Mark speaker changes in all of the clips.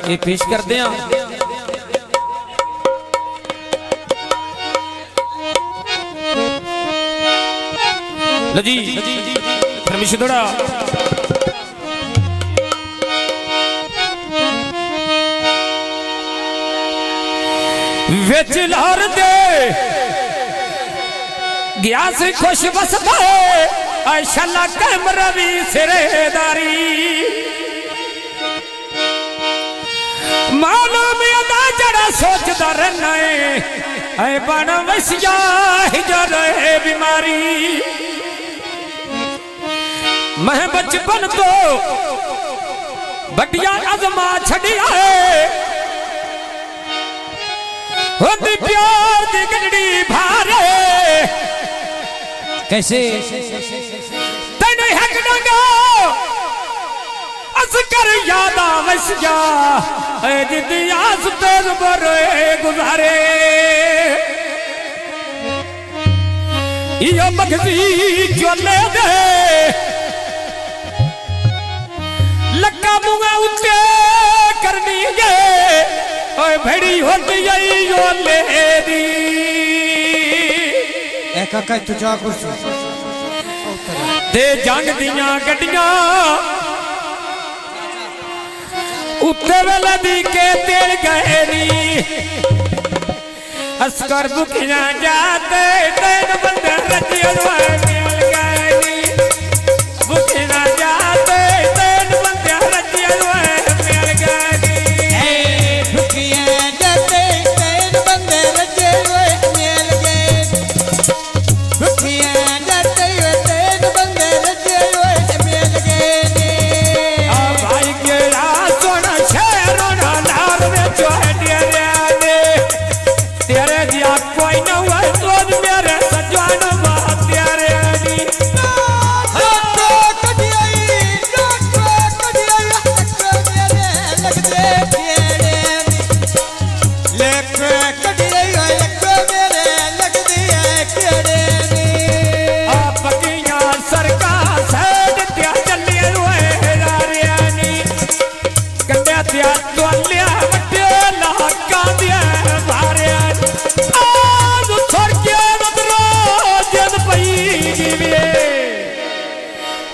Speaker 1: ये पेश करते हैं। लो जी परमिशन थोड़ा विच लार दे गया से खुश बसदा है शला कैमरा भी सिरेदारी मालूम अदा जड़ा सोचदा रहना है बन वसिया हिजर बीमारी मैं बचपन तो बटिया अजमा छड़िया है होती प्यार दी गजड़ी भारे कैसे तेने हक डंगा असकर यादा वसिया जिदी आस तेज बरे गुजारे यो मगजी चोले दे लक्का मुंगा उत्ते करनी गे ओए भेड़ी होती यो लेदी
Speaker 2: ए काका तू जा कुर्सी
Speaker 1: ते जंग दियां गड्डियां उत्ते वेले दी के तेल गए नी अस्कर बुकियां जाते तेन बंदे रजिया मिल गए नी बुकियां जाते तेन बंदे रजिया मिल गए नी
Speaker 2: बुकियां जाते तेन बंदे रजिया मिल गए बुकियां जाते तेन बंदे रजिया मिल गए नी
Speaker 1: आ भाई के सोना शहरों नार में चोटिया ने तेरे दिया कोई न हुआ तो मेरे सजवान बात तेरे नी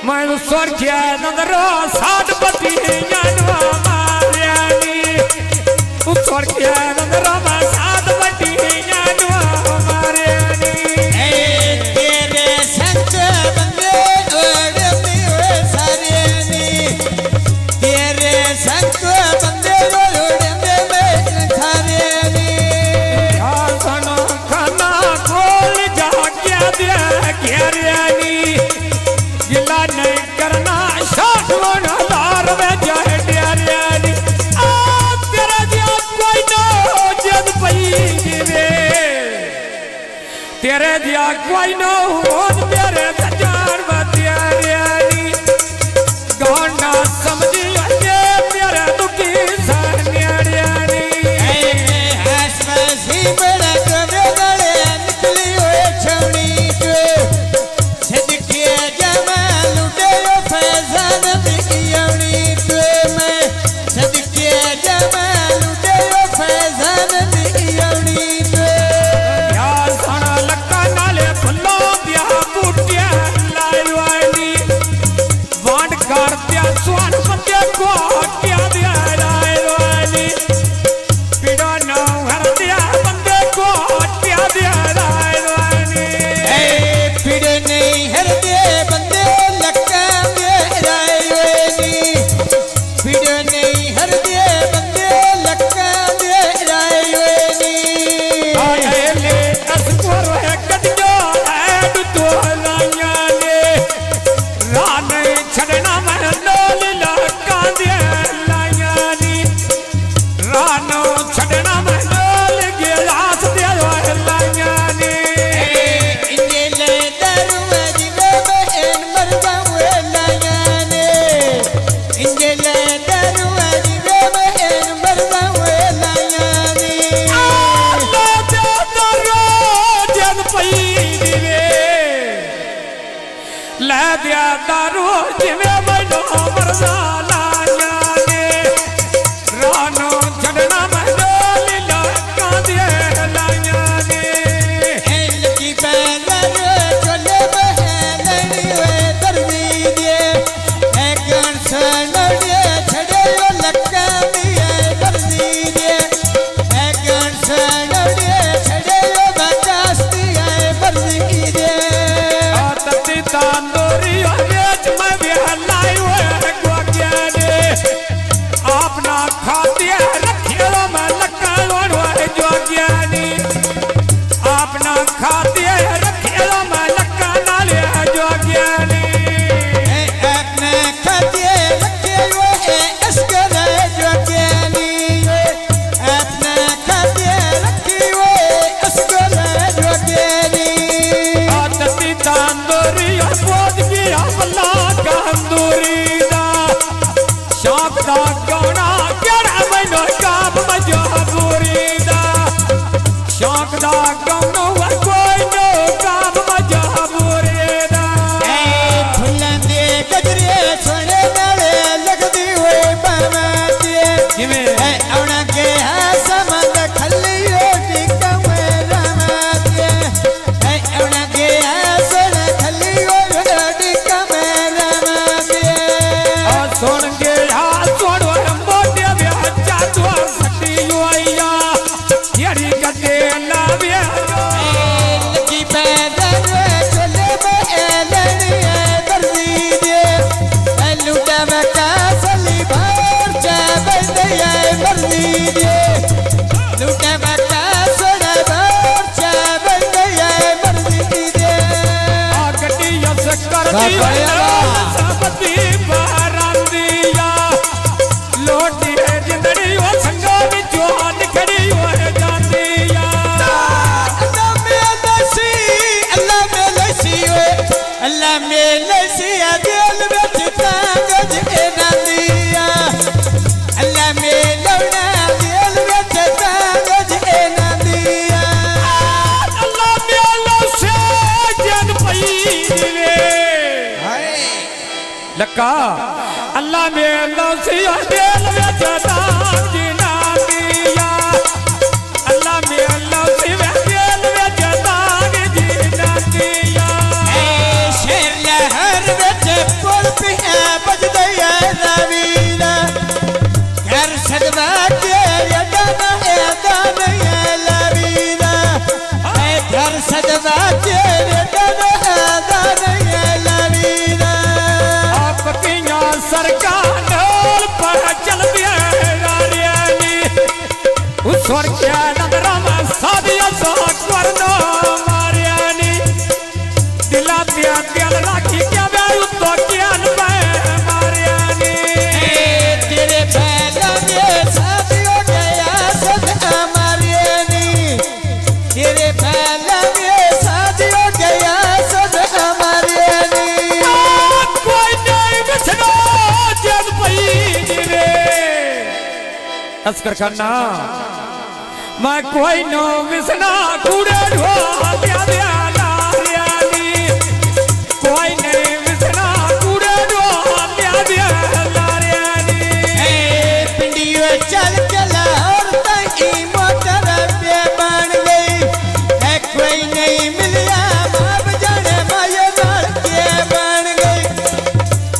Speaker 1: मैं स्वर्गिया नंदरो साठ पति जानवा मारियानी स्वर्गिया नंदरो साठ पति जानवा मारियानी
Speaker 2: तेरे संत बंदे ओढ़ते हुए सारे नी तेरे संत बंदे ओढ़ते हुए सारे नी
Speaker 1: खाना खाना खोल जा क्या घेरियानी गिला नहीं करना शासवन लार में जाए डियारियानी तेरा दिया कोई ना जद पई जीवे तेरे दिया कोई ना हो मेरे सजान बतियारियानी गाना समझी आए मेरे दुखी सानियारियानी
Speaker 2: हस मसी बड़ा कबरे गले निकली हुए छवनी के सदके जमाल उठे फैजान बिकियानी के मैं सदके जमाल उठे फैजान बिकियानी के
Speaker 1: यार साना लक्का नाले फुल्लो दिया बूटिया लायवानी वांड कर दिया स्वान बंदे को क्या दिया लायवानी पीड़ा ना हर दिया बंदे को क्या दिया लायवानी
Speaker 2: पीड़े नहीं हर दे बंदे लक्का मेरा नी पीड़े नहीं हर दे बंदे लक्का मेरा नी
Speaker 1: आए ले अस्कोर है कटियो ऐड तो लाया ले राने छड़ना मैं लोल लक्का दिया लाया नी रानो छड़ना मैं लोल गिलास दिया लाया नी
Speaker 2: इन्हें ले दरुआ जीवे में मर जाऊँ लाया ने इन्हें ले दरुआ जीवे में मर जाऊँ लाया ने
Speaker 1: आलो दरो जग पई दिवे ले दिया दारू जिवे मैनो मरना लाया ने रानो मजबूरी दा शौक दा कौनो कोई नो काम मजबूरी दा
Speaker 2: फुल्लां दे गजरे सोने नाले लगदी होए बावां जिवें औना के समंद खल्लियो टिकावे रामां दे औना के सोना खल्लियो टिकावे रामां दे
Speaker 1: सुन के सोनो मोटे ब्याचा तो सटी होइया जेड़ी कदे ना ब्या
Speaker 2: लगी पैदा चले में दर्दी दे लुटा बका सली भर जा बंदिया मर्दी दे लुटा बका सोना भर जा बंदिया मर्दी दे
Speaker 1: गड्डी यस कर दी सबती बारांदिया लोटी है जिंदड़ी ओ संगो विचो निखड़ी हो जांदिया
Speaker 2: अल्लाह में लसी दिल विच तांगज एना दिया अल्लाह में लौना दिल विच तांगज एना दिया
Speaker 1: अल्लाह में लसे जन पई दिवे लका अल्लाह में लसी दिल विच तांगज ना दिया अल्लाह में लसी दिल विच तांगज ना दिया
Speaker 2: शेर लहर विच पुल पिया बजदया रवीना घर सदवा के यदाना यदाना लवीना घर सदवा के यदाना यदाना लवीना
Speaker 1: आप किया सरकार ढोल पर चल दिया रारियानी उस स्वर के नगरा में सादिया सो करनो मारियानी दिला दिया दिल राखी क्या बैरू तो ज्ञान पे मारियानी
Speaker 2: तेरे पैदा में सादियो गया सद मारियानी तेरे पैदा में सादियो गया सद मारियानी
Speaker 1: कोई नहीं बिछड़ो जग पई दिवे तस्कर करना मैं कोई नो विसना कूड़े ढो दिया दिया लारियानी कोई नहीं विसना कूड़े ढो दिया दिया लारियानी
Speaker 2: पिंडियो चल के लाहौर तई मोटर पे बन गई है कोई नहीं मिलिया बाप जाने मायो नाल के बन गई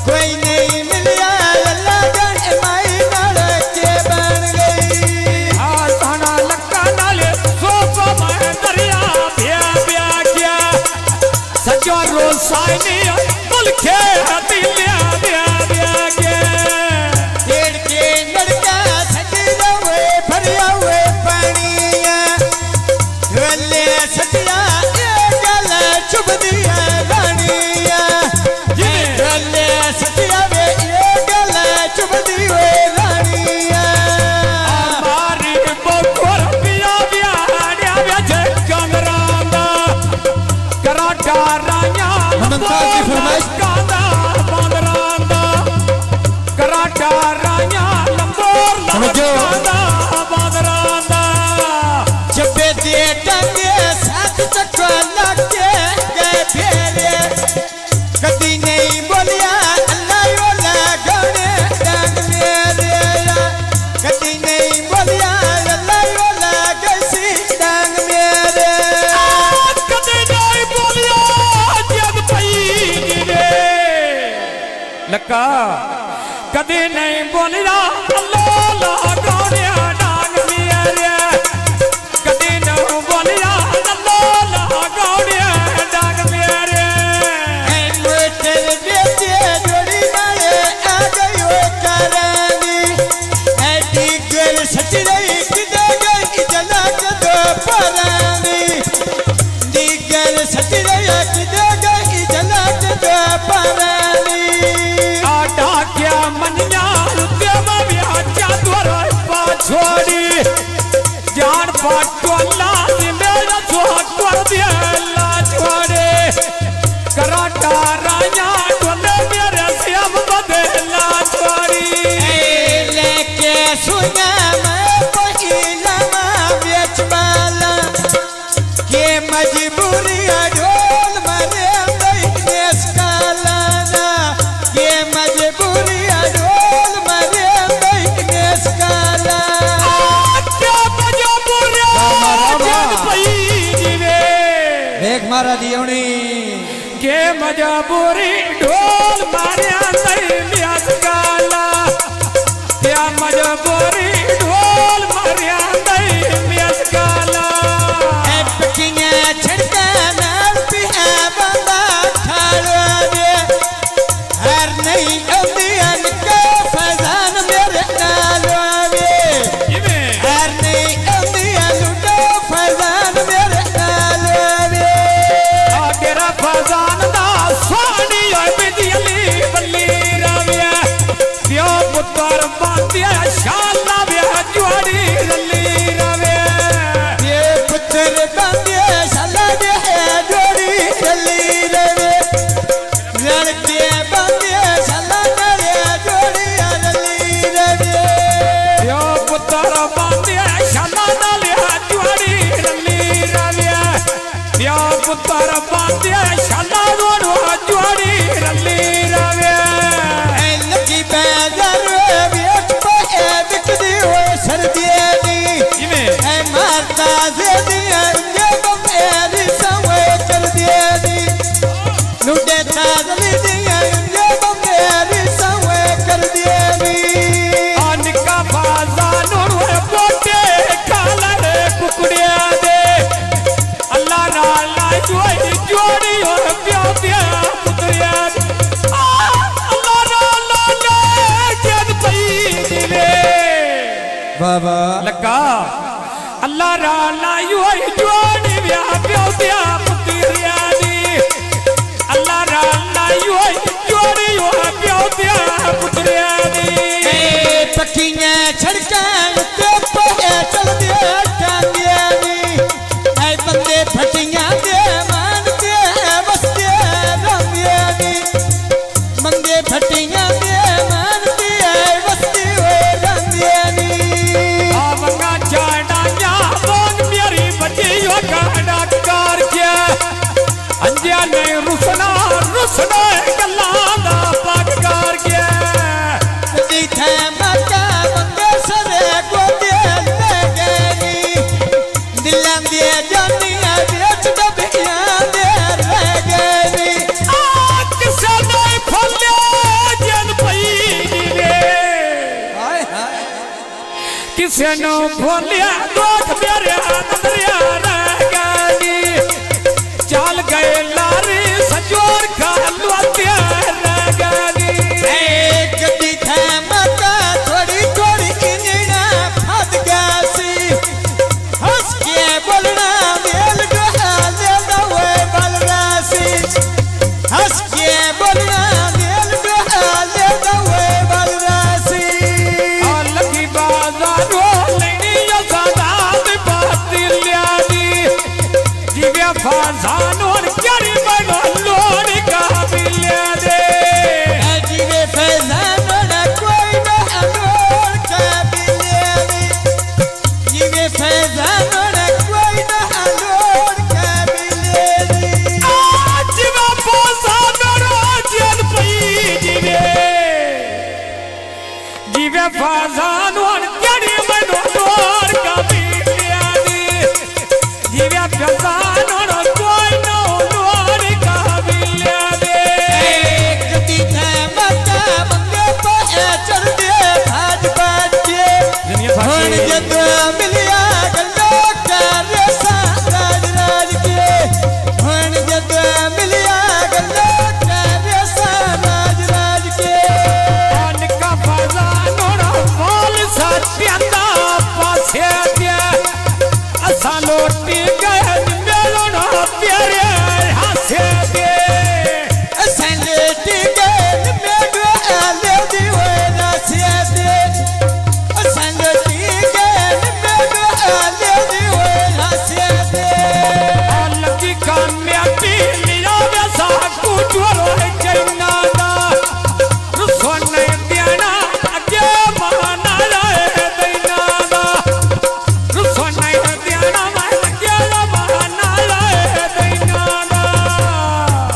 Speaker 2: कोई नहीं मिलिया अल्लाह जाने माई नाल के बन गई
Speaker 1: आसना लक्का नाले सोफा में दरिया बिया बिया किया सजो रोसानी मुल्के हतिया बिया बिया किया
Speaker 2: डेढ़ के लड़का सजदा हुए भरिया हुए पानिया ढोले सटिया ये गल चुभ दिया रानिया ढोले सटिया वे ये गल चुभ दी हुए रानिया
Speaker 1: हमारी बकोर बिया बिया आड़िया बेचे कंगरांदा कराटा राया
Speaker 2: मुमताज की फरमाइश।
Speaker 1: कांदा बांदरांदा कराटा राया लंबोर
Speaker 2: समझो।
Speaker 1: कांदा बांदरांदा
Speaker 2: जबे दे टंगे साथ चक्का लगे गए फेरे कदी नहीं बोलिया अल्लाह योला गणे डांग मेरे कदी नहीं बोलिया अल्लाह योला गसी डांग मेरे
Speaker 1: कदे नहीं बोलिया जग पई रे लका कदे नहीं बोलिया अल्लाह ला गौड़िया डांग मेरे कदे नहीं बोलिया अल्लाह ला गौड़िया डांग मेरे
Speaker 2: मोटर बेचे जोड़ी मारे आ गई वो करानी ऐडी गल सच रही किदे गई जला के दो परानी दी गल सच रही किदे गई जला के दो परानी
Speaker 1: आटा क्या मनिया रुपया में ब्याचा द्वार छोड़ी जान पाटो अल्लाह मेरा सुहाग कर दिया अल्लाह छोड़े कराटा राया डोले मेरे श्याम बदला छोड़ी
Speaker 2: लेके सुना मैं कोई मारा दियोनी
Speaker 1: के मजबूरी ढोल मारिया नहीं लियास गाला क्या मजबूरी ढोल मारिया नहीं लियास गाला
Speaker 2: ए पकिया छड़का नाल पिया बंदा ठाड़वा दे हर नहीं औदियन के फजान मेरे नाल आवे हर नहीं औदियन के फजान मेरे नाल आवे
Speaker 1: तेरा फजान दा सोनी बिजली बल्ली रविया प्यो पुत्र बांधिया शाला ब्याह जोड़ी रली रविया
Speaker 2: ये पुत्र बांधिया शाला ब्याह जोड़ी रली रवे लड़के बांधिया शाला ब्याह जोड़ी रली रवे
Speaker 1: प्यो पुत्र बांधिया शाला ब्याह जोड़ी रली रविया प्यो पुत्र बांधिया शाला जोड़ी रली रविया
Speaker 2: लकी बाजार बेच पे बिकदी हो सर्दियानी है मारता ज़ेदिया ये बमेरी संवे चल दियानी लुटे ताजली दिया ये बमेरी संवे कर दियानी
Speaker 1: अनका बाजार नूर बोटे कालर कुकड़िया दे अल्लाह राला जोड़ी और प्यो प्या पुत्रिया अल्लाह राला जद पई दिले
Speaker 2: बाबा
Speaker 1: लगा अल्लाह राला जोड़ी ब्या प्यो प्या पुत्रिया दी अल्लाह राला जोड़ी और प्यो प्या पुत्रिया दी
Speaker 2: पकिया छड़का ते पे चल दिया टांगियानी ऐ बंदे फटियां दे मान के बसते रमियानी बंदे फटियां दे मान के बसते हो रमियानी
Speaker 1: आवंगा चाड़ा या बोन मेरी बची यो गाड़ा कार क्या अंजिया ने रुसना गल्ला दा पाकार क्या
Speaker 2: दी थे मका बंदे सरे को दे लगनी दिलां दे जानिया बेच दबिया दे लगनी
Speaker 1: किसे नहीं खोले जन पई रे
Speaker 2: हाय हाय
Speaker 1: किसे नो खोलिया दोख मेरे नजरिया रह गई चल गए लारी सजोर का लुतिया रह गई
Speaker 2: एक दी थे मका थोड़ी थोड़ी इंजना फट गई हंस के बोलना मेल डोहा ले दवे बलरासी हंस के बोलना मेल डोहा ले दवे बलरासी
Speaker 1: लगी बाजारो लेनी यो सादात बाती लियानी जीवे फाजान और क्यारी बनो लोड़ी का बिलिया दे
Speaker 2: जीवे फैजान ना कोई ना अनोर का बिलियानी जीवे फैजान ना कोई ना अनोर का बिलियानी
Speaker 1: जीवे फाजान राजन पई जीवे फाजान और क्यारी बनो लोड़ का बिलिया दे जीवे फाजान और कोई ना लोड़ी का बिलिया दे
Speaker 2: एक दी थे मका बंदे पे चल दे भाज बाजे हन जद मिलिया गल्लो करे राज राज के हन जद मिलिया गल्लो करे राज राज के
Speaker 1: अनका फजान और बोल सत्यांदा पासे दिया असा लोटी गए मेलो ना प्यारे हासे दे
Speaker 2: संगति के मेडो आले दिवे नासिया दे संगति के मेडो आले दिवे नासिया दे
Speaker 1: लगी कामयाबी लिया वैसा कुछ और चैना दा रुसन देना अगे माना लाए देना दा रुसन देना अगे माना लाए देना दा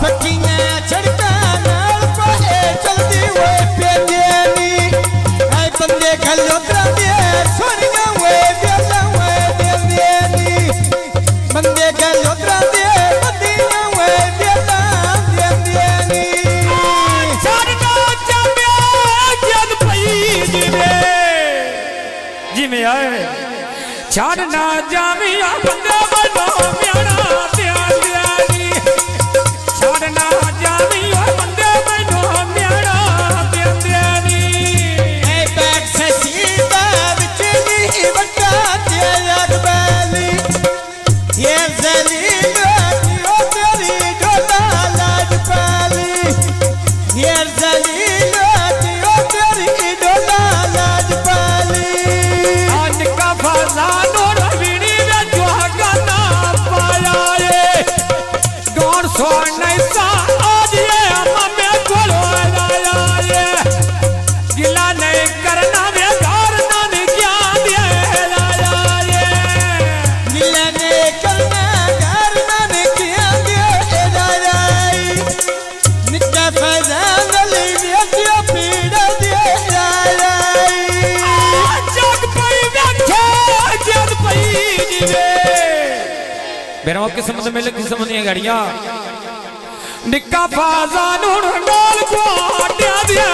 Speaker 2: पकिया छड़का नाल पे चलदी वे पेनी आई बंदे गलो दे सोनिया वे बेला वे देनी बंदे गलो दे बदी
Speaker 1: जिमें आए छाड़ना जामिया बंदे बनो म्याना ध्यान ध्यानी छाड़ना जामिया बंदे बनो म्याना ध्यान ध्यानी
Speaker 2: ए बैठ से सीधा बिचली बट्टा तेरा बैली ये जलील ओ तेरी डोला लाज पाली ये जलील ओ तेरी डोला लाज पाली
Speaker 1: आज का फसानो रवीनी में जो गाना पाया ये डोर सो नहीं सा आज ये हमें खोलो लाया ये गिला नहीं करना में करना नहीं क्या दिया लाया ये
Speaker 2: मिलने करना करना ने किया दिया जाई नित्य फजांगली व्यक्ति पीड़ा दिया जाई
Speaker 1: जग पई बैठे जग पई जीवे मेरा के संबंध में लगी समझ गाड़ियां निक्का फाजा नूर डाल को हटिया दिया